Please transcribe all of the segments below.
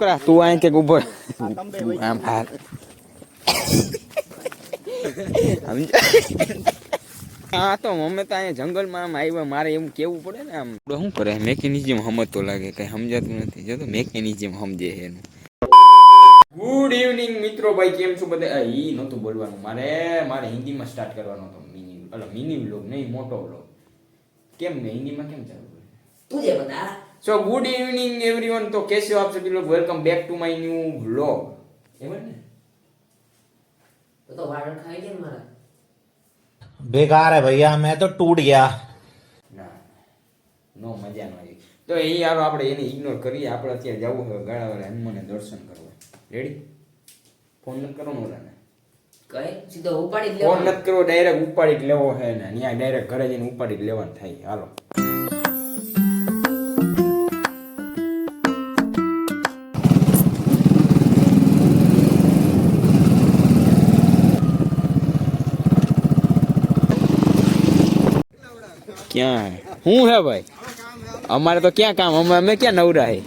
છોકરા તું અહીં કે ઉભો આમ હાર હા તો મમ્મી તો અહીંયા જંગલમાં આમ આવ્યા મારે એવું કેવું પડે ને આમ શું કરે મેકેનિઝમ સમજતો લાગે કઈ સમજાતું નથી જો તો મેકેનિઝમ સમજે એનું. ગુડ ઇવનિંગ મિત્રો ભાઈ કેમ છો બધા? ઈ નહોતું બોલવાનું મારે હિન્દીમાં સ્ટાર્ટ કરવાનો હતો મિની વ્લોગ નહીં મોટો વ્લોગ. કેમ ને હિન્દીમાં કેમ ચાલુ કરે તુજે બતા. So good evening everyone. तो कैसे हो आप सभी लोग? Welcome back to my new vlog. एवर ने तो वाटर खाई दे मारा बेकार है भैया मैं तो टूट गया ના નો મજા ન આવી તો એ યાર આપણે એને ઇગ્નોર કરીએ. આપણે અત્યારે જવું છે ગાળાવાળા હનુમાનને દર્શન કરવા. રેડી? ફોન ન કરો ઓલાને કઈ સીધો ઉપાડી જ લેવો. ફોન ન કરો ડાયરેક્ટ ઉપાડી જ લેવો છે ને અહીંયા ડાયરેક્ટ ઘરે જઈને ઉપાડી જ લેવાનું થાય. હાલો ક્યાં હું હે ભાઈ અમારે તો ક્યાં કામ અમે ક્યાં નવરા હે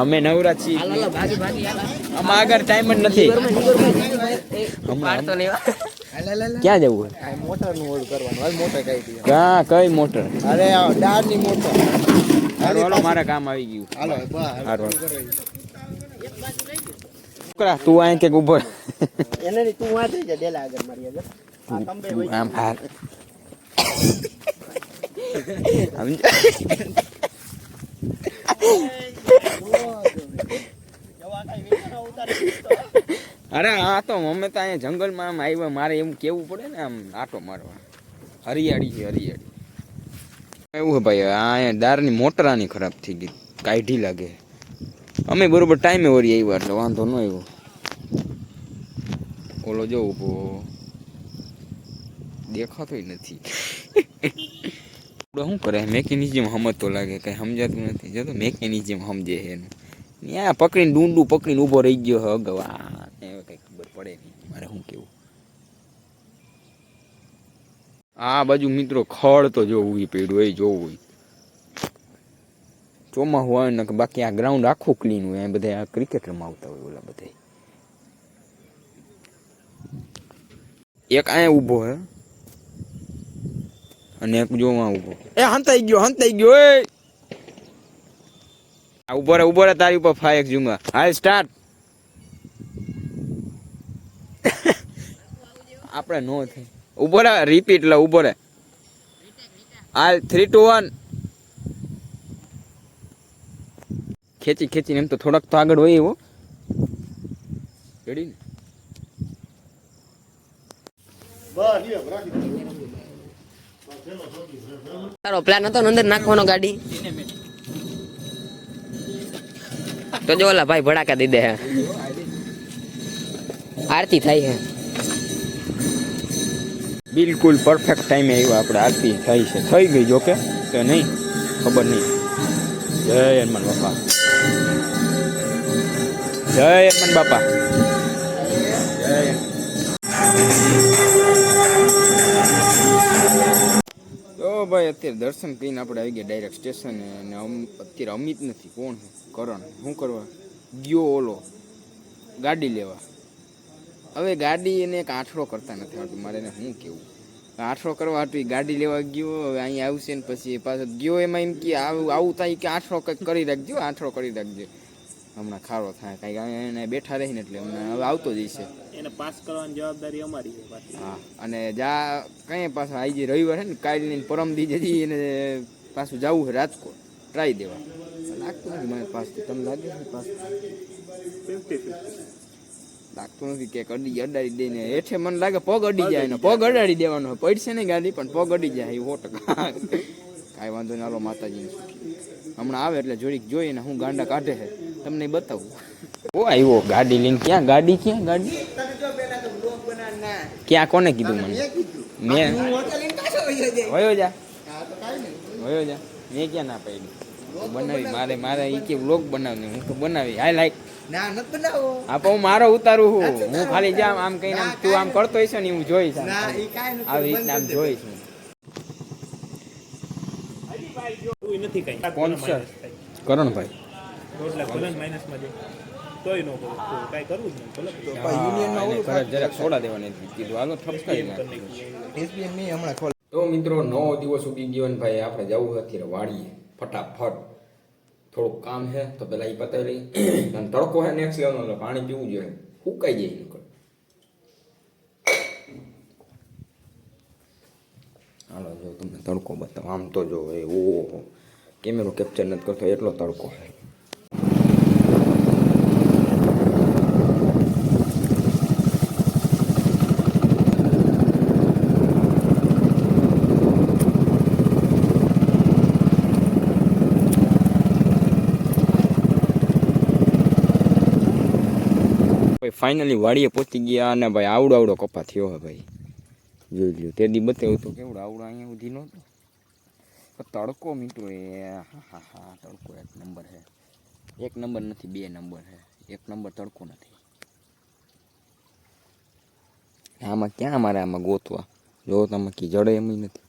અમે નવરા છીએ આમાં આગળ ટાઈમ જ નથી. ક્યાં જવું હે? मोटर નું ઓર્ડર કરવાનું હાલ મોટર કઈ દી ક્યાં કઈ મોટર? અરે ડાર ની મોટર હાલો મારે કામ આવી ગયું. હાલો હાલો છોકરા તું અહીં કે ઉભો એને ની તું આ થઈ જા ડેલા આગળ મારી આગળ આ તંબે હોય આમ હાર અરે આ તો મમ્મી તો અહીંયા જંગલમાં આમ આવ્યા મારે એવું કેવું પડે ને આમ આટો મારવા. હરિયાળી છે હરિયાળી. એવું છે ભાઈ અહીંયા દારની મોટર આની ખરાબ થઈ ગઈ કાઢી લાગે. અમે બરોબર ટાઈમે વળી આવ્યા એટલે વાંધો ન આવ્યો. ઓલો જો ઉભો દેખાતોય નથી. શું કરે મેકેનિઝમ સમજતો લાગે કઈ સમજાતું નથી જો તો મેકેનિઝમ સમજે એનું. ત્યાં પકડીને ડુંડું પકડીને ઊભો રહી ગયો હે અગવા કઈ ખબર પડે નહીં મારે શું કેવું. આ બાજુ મિત્રો ખડ તો જોવું પડ્યું એ જોવું હોય ચોમાસું હોય ને બાકી આ ગ્રાઉન્ડ આખું ક્લીન હોય. બધા આ ક્રિકેટ રમવા આવતા હોય ઓલા બધા. એક અહીંયા ઊભો હે અને એક જોવા ઉભો. એ હંતાઈ ગયો એ ઉભો રે તારી ઉપર ફાયક જુંગા. હાલ સ્ટાર્ટ. આપણે નો થઈ ઉભો રે રિપીટ લે ઉભો રે. હાલ 3 2 1 ખેંચીને એમ તો થોડાક તો આગળ હોય એવો. રેડી ને બસ લ્યો રાખી તારો પ્લાન હતો ને અંદર નાખવાનો ગાડી તો જો ઓલા ભાઈ ભડાકા દઈ દે હે. આરતી થાય હે બિલકુલ પરફેક્ટ ટાઈમે આવ્યા આપણે. આરતી થઈ છે થઈ ગઈ જોકે કે નહીં ખબર નહીં. જય હનુમાન બાપા જય હનુમાન બાપા જય. તો ભાઈ અત્યારે દર્શન કરીને આપણે આવી ગયા ડાયરેક્ટ સ્ટેશન. અને અત્યારે અમિત નથી કોણ છે કરણ. શું કરવા ગયો ઓલો ગાડી લેવા. હવે ગાડી એને એક આઠડો કરતા નથી આવતું મારે એને શું કેવું. આઠડો કરવા હતું ગાડી લેવા ગયો. હવે અહીંયા આવશે ને પછી પાછો ગયો એમાં એમ કે આવું થાય કે આઠડો કંઈક કરી રાખજો આઠડો કરી રાખજો. હમણાં ખારો થાય કાંઈ એને બેઠા રહીને એટલે હમણાં હવે આવતો જ છે. એને પાસ કરવાની જવાબદારી અમારી છે. હા અને જા કઈ પાછા આજે રવિવાર છે ને કાઢીને પરમ દી જતી એને પાછું જવું છે રાજકોટ ટ્રાય દેવા. લાગતું નથી મને પાસ. તમને લાગે છે પાસ? લાગતું નથી કે અડાડી દઈને હેઠે મને લાગે પગ અડી જાય ને પગ અડાડી દેવાનો પડશે ને ગાડી પણ પગ અડી જાય 100%. કાંઈ વાંધો નહીં હાલો માતાજીને હમણાં આવે એટલે જોડીક જોઈને હું ગાંડા કાઢે છે તમને બતાવું. ઓ આવ્યો ગાડી લઈને. ક્યાં ગાડી ક્યાં કોને કીધું મને? મેં વયો જા મેં ક્યાં ના પાડી બનાવી મારે ઈ કે વ્લોગ બનાવને હું તો બનાવી હાલ લાઈક ના નત બનાવો. હા પણ હું મારો ઉતારું હું ખાલી જામ આમ કહીને આમ તું આમ કરતો હશે ને હું જોઈશ આવી રીતના આમ જોઈશ હું. નથી કઈ કોણ છે? કરણભાઈ. તોય નો કરું તો કાંઈ કરવું જ નહીં ભલે તો યુનિયનમાં ઓલું જરાક સોડા દેવાની હતી. કીધું હાલો ઠપકારી નાખી. એસબીએમ નહીં હમણાં ખોલ. તો મિત્રો 9 દિવસ ઉગી ગયો ને ભાઈ આપણે જવું અત્યારે વાડીએ ફટાફટ. થોડુંક કામ છે તો પેલા એ પતાવી લઈ. અને તડકો છે નેક્સ્ટ લેવલનો, પાણી પીવું જોઈએ, સુકાઈ જાય નીકળ. હાલો જો તમને તડકો બતાવો. આમ તો જો એ ઓહો કેમેરો કેપ્ચર નથી કરતો એટલો તડકો છે. ફાઇનલી વાડીએ પહોંચી ગયા અને ભાઈ આવડો કપા થયો હે ભાઈ. જોઈ લ્યો તે દી બતાવ્યું તો કેવડો આવડો અહીંયા સુધી નહોતો. તડકો મિત્રો એ હા તડકો એક નંબર છે. એક નંબર નથી, 2 નંબર છે. એક નંબર તડકો નથી. આમાં ક્યાં મારે આમાં ગોતવા જો તમે કી જડે એમ નથી.